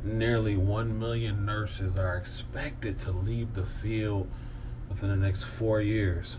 Nearly 1 million nurses are expected to leave the field within the next 4 years.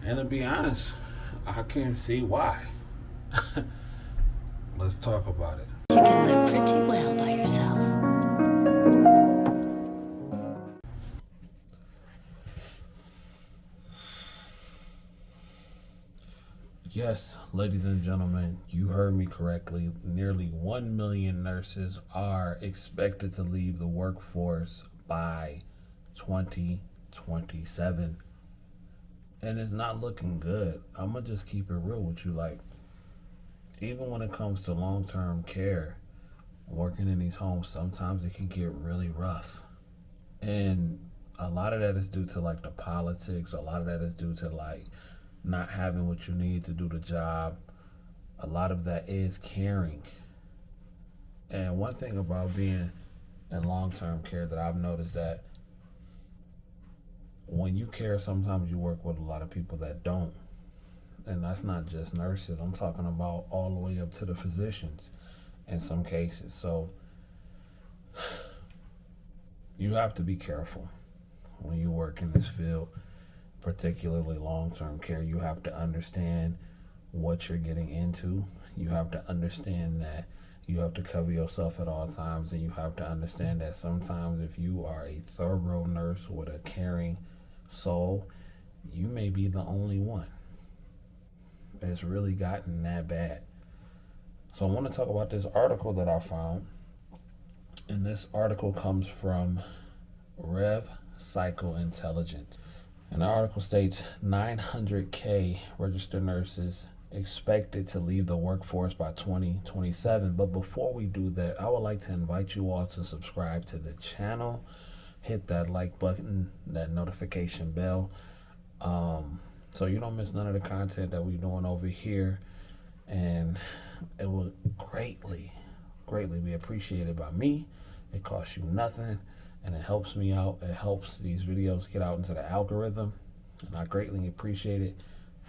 And to be honest, I can see why. Let's talk about it. You can live pretty well by yourself. Yes, ladies and gentlemen, you heard me correctly. Nearly 1 million nurses are expected to leave the workforce by 2027. And it's not looking good. I'm going to just keep it real with you. Like, even when it comes to long term care, working in these homes, sometimes it can get really rough. And a lot of that is due to like the politics, a lot of that is due to like not having what you need to do the job. A lot of that is caring. And one thing about being in long term care that I've noticed that when you care, sometimes you work with a lot of people that don't. And that's not just nurses, I'm talking about all the way up to the physicians in some cases. So you have to be careful when you work in this field, particularly long-term care. You have to understand what you're getting into. You have to understand that you have to cover yourself at all times, and you have to understand that sometimes if you are a thorough nurse with a caring soul, you may be the only one. It's really gotten that bad. So I want to talk about this article that I found. And this article comes from Rev Cycle Intelligence. And the article states 900K registered nurses expected to leave the workforce by 2027. But before we do that, I would like to invite you all to subscribe to the channel. Hit that like button, that notification bell, so you don't miss none of the content that we're doing over here. And it will greatly be appreciated by me. It costs you nothing, and it helps me out. It helps these videos get out into the algorithm, and I greatly appreciate it.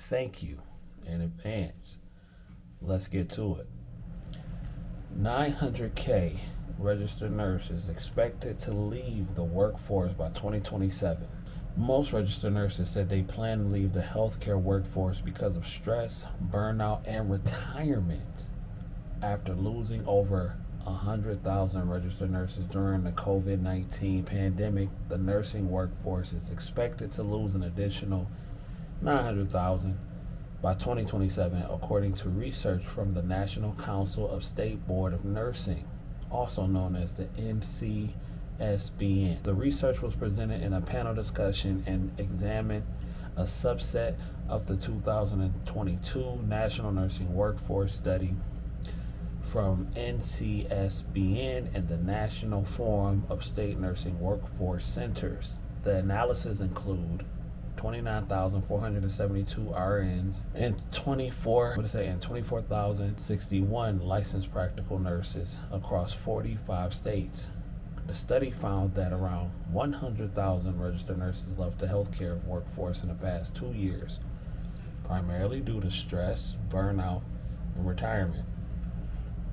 Thank you in advance. Let's get to it. 900K registered nurses expected to leave the workforce by 2027. Most registered nurses said they plan to leave the healthcare workforce because of stress, burnout, and retirement after losing over 100,000 registered nurses during the COVID-19 pandemic. The nursing workforce is expected to lose an additional 900,000 by 2027, according to research from the National Council of State Board of Nursing, also known as the NCSBN. The research was presented in a panel discussion and examined a subset of the 2022 National Nursing Workforce Study from NCSBN and the National Forum of State Nursing Workforce Centers. The analysis include 29,472 RNs and 24,061 licensed practical nurses across 45 states. The study found that around 100,000 registered nurses left the healthcare workforce in the past 2 years, primarily due to stress, burnout, and retirement.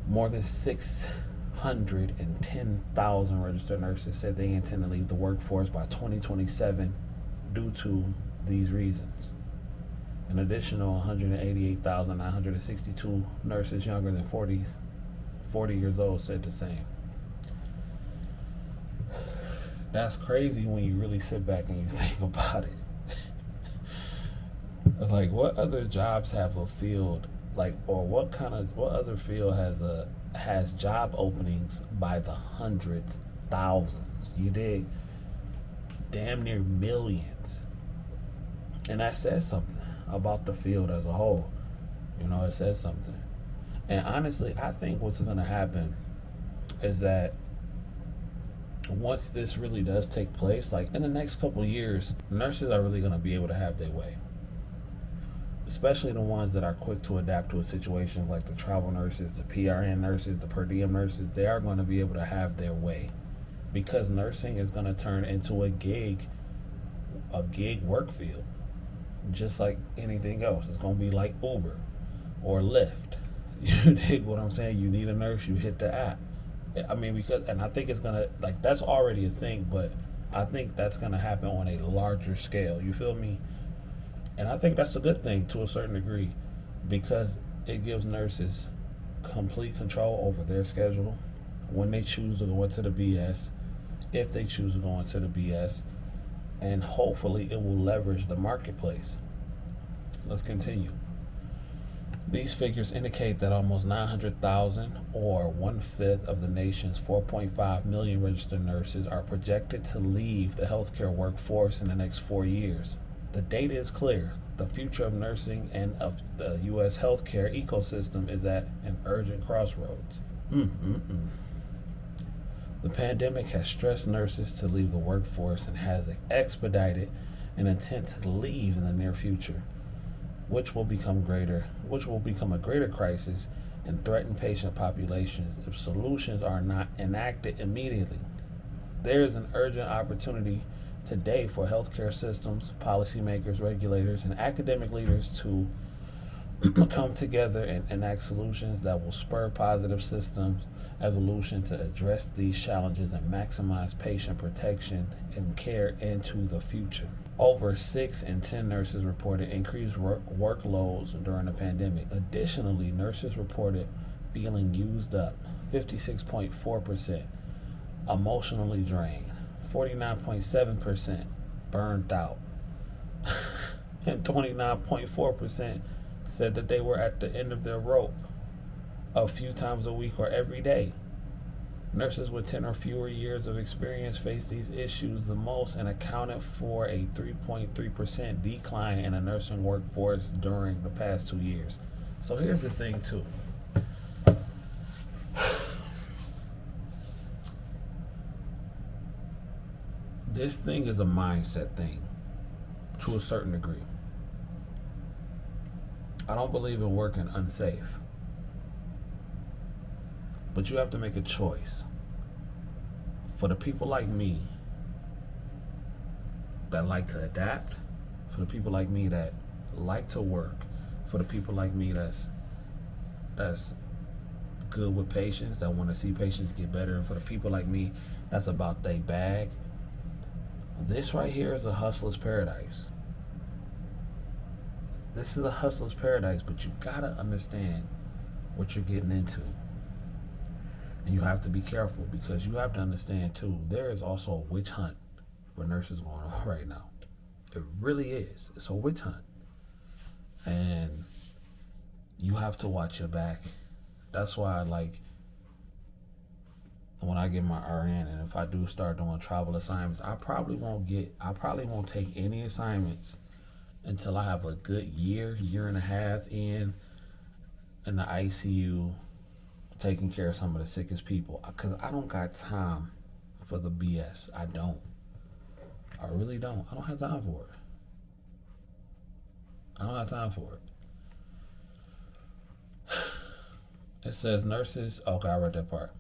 More than 610,000 registered nurses said they intend to leave the workforce by 2027 due to these reasons. An additional 188,962 nurses younger than 40 years old said the same. That's crazy when you really sit back and you think about it. Like, what other jobs have a field like, or what other field has job openings by the hundreds, thousands? You dig? Damn near millions. And that says something about the field as a whole. You know, it says something. And honestly, I think what's going to happen is that once this really does take place, like in the next couple of years, nurses are really going to be able to have their way. Especially the ones that are quick to adapt to situations, like the travel nurses, the PRN nurses, the per diem nurses. They are going to be able to have their way, because nursing is going to turn into a gig work field, just like anything else. It's going to be like Uber or Lyft. You dig what I'm saying? You need a nurse, you hit the app. I mean, because, and I think it's gonna, like, that's already a thing, but I think that's gonna happen on a larger scale. You feel me? And I think that's a good thing to a certain degree because it gives nurses complete control over their schedule when they choose to go into the BS, if they choose to go into the BS, and hopefully it will leverage the marketplace. Let's continue. These figures indicate that almost 900,000, or one fifth of the nation's 4.5 million registered nurses, are projected to leave the healthcare workforce in the next 4 years. The data is clear. The future of nursing and of the U.S. healthcare ecosystem is at an urgent crossroads. The pandemic has stressed nurses to leave the workforce and has expedited an intent to leave in the near future, which will become a greater crisis and threaten patient populations if solutions are not enacted immediately. There is an urgent opportunity today for healthcare systems, policymakers, regulators, and academic leaders to come together and enact solutions that will spur positive systems evolution to address these challenges and maximize patient protection and care into the future. Over 6 in 10 nurses reported increased workloads during the pandemic. Additionally, nurses reported feeling used up, 56.4%, emotionally drained, 49.7% burned out, and 29.4% said that they were at the end of their rope a few times a week or every day. Nurses with 10 or fewer years of experience face these issues the most and accounted for a 3.3% decline in the nursing workforce during the past 2 years. So here's the thing, too. This thing is a mindset thing to a certain degree. I don't believe in working unsafe. But you have to make a choice. For the people like me that like to adapt, for the people like me that like to work, for the people like me that's good with patients, that want to see patients get better, and for the people like me that's about their bag, this right here is a hustler's paradise. This is a hustler's paradise, but you gotta understand what you're getting into. And you have to be careful because you have to understand too, there is also a witch hunt for nurses going on right now. It really is. It's a witch hunt. And you have to watch your back. That's why, like, when I get my RN and if I do start doing travel assignments, I probably won't take any assignments until I have a good year and a half in the ICU, taking care of some of the sickest people, because I don't got time for the BS. I don't. I really don't. I don't have time for it. I don't have time for it. It says nurses. Okay, I read that part.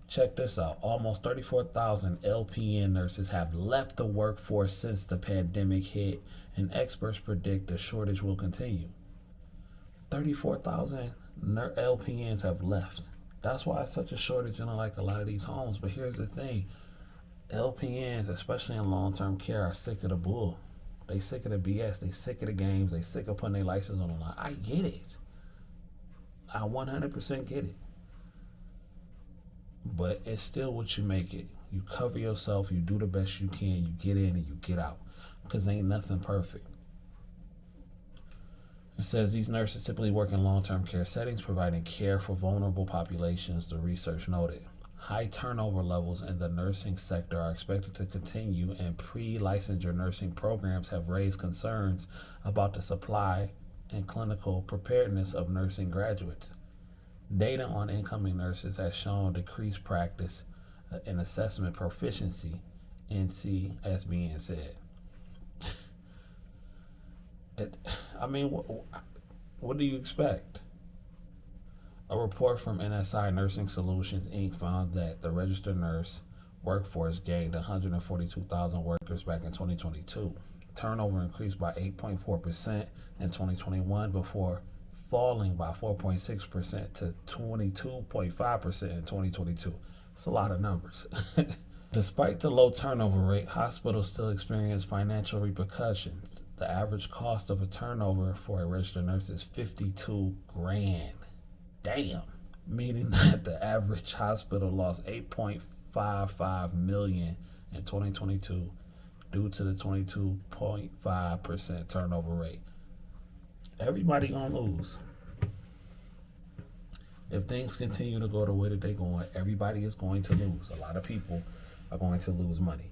Check this out. Almost 34,000 LPN nurses have left the workforce since the pandemic hit, and experts predict the shortage will continue. 34,000 LPNs have left. That's why it's such a shortage in like a lot of these homes. But here's the thing. LPNs, especially in long-term care, are sick of the bull. They sick of the BS. They sick of the games. They sick of putting their license on the line. I get it. I 100% get it. But it's still what you make it. You cover yourself. You do the best you can. You get in and you get out. Because ain't nothing perfect. It says these nurses typically work in long-term care settings, providing care for vulnerable populations, the research noted. High turnover levels in the nursing sector are expected to continue, and pre-licensure nursing programs have raised concerns about the supply and clinical preparedness of nursing graduates. Data on incoming nurses has shown decreased practice and assessment proficiency, NC, as being said. What do you expect? A report from NSI Nursing Solutions, Inc. found that the registered nurse workforce gained 142,000 workers back in 2022. Turnover increased by 8.4% in 2021 before falling by 4.6% to 22.5% in 2022. It's a lot of numbers. Despite the low turnover rate, hospitals still experience financial repercussions. The average cost of a turnover for a registered nurse is 52 grand. Damn. Meaning that the average hospital lost 8.55 million in 2022 due to the 22.5% turnover rate. Everybody gonna lose. If things continue to go the way that they're going, everybody is going to lose. A lot of people are going to lose money.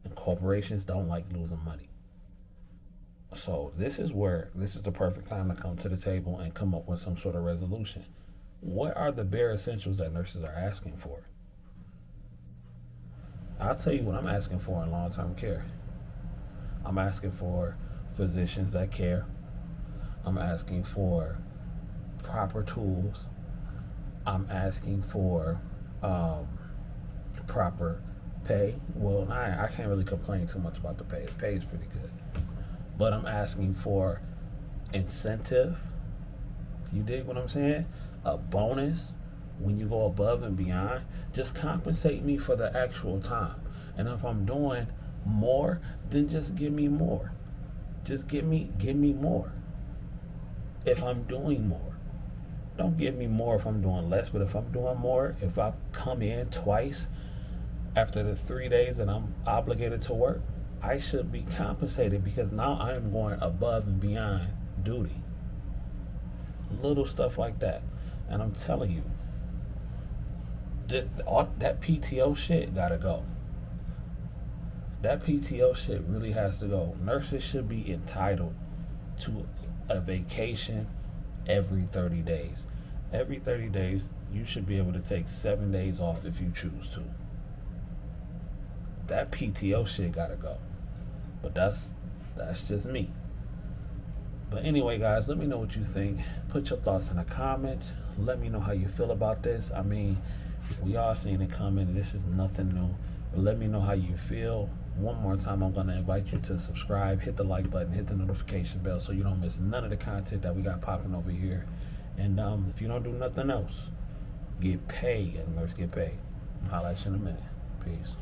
And corporations don't like losing money. So this is the perfect time to come to the table and come up with some sort of resolution. What are the bare essentials that nurses are asking for? I'll tell you what I'm asking for in long-term care. I'm asking for physicians that care. I'm asking for proper tools. I'm asking for proper pay. Well, I can't really complain too much about the pay. The pay is pretty good. But I'm asking for incentive. You dig what I'm saying? A bonus when you go above and beyond. Just compensate me for the actual time. And if I'm doing more, then just give me more. Just give me more. If I'm doing more. Don't give me more if I'm doing less, but if I'm doing more, if I come in twice after the 3 days that I'm obligated to work, I should be compensated because now I am going above and beyond duty. Little stuff like that. And I'm telling you, that PTO shit gotta go. That PTO shit really has to go. Nurses should be entitled to a vacation every 30 days. Every 30 days, you should be able to take 7 days off if you choose to. That PTO shit gotta go. But that's just me. But anyway, guys, let me know what you think. Put your thoughts in the comments. Let me know how you feel about this. I mean, we all seen it coming, and this is nothing new. But let me know how you feel. One more time, I'm going to invite you to subscribe, hit the like button, hit the notification bell so you don't miss none of the content that we got popping over here. And if you don't do nothing else, get paid, young nurse, get paid. I'll holler at you in a minute. Peace.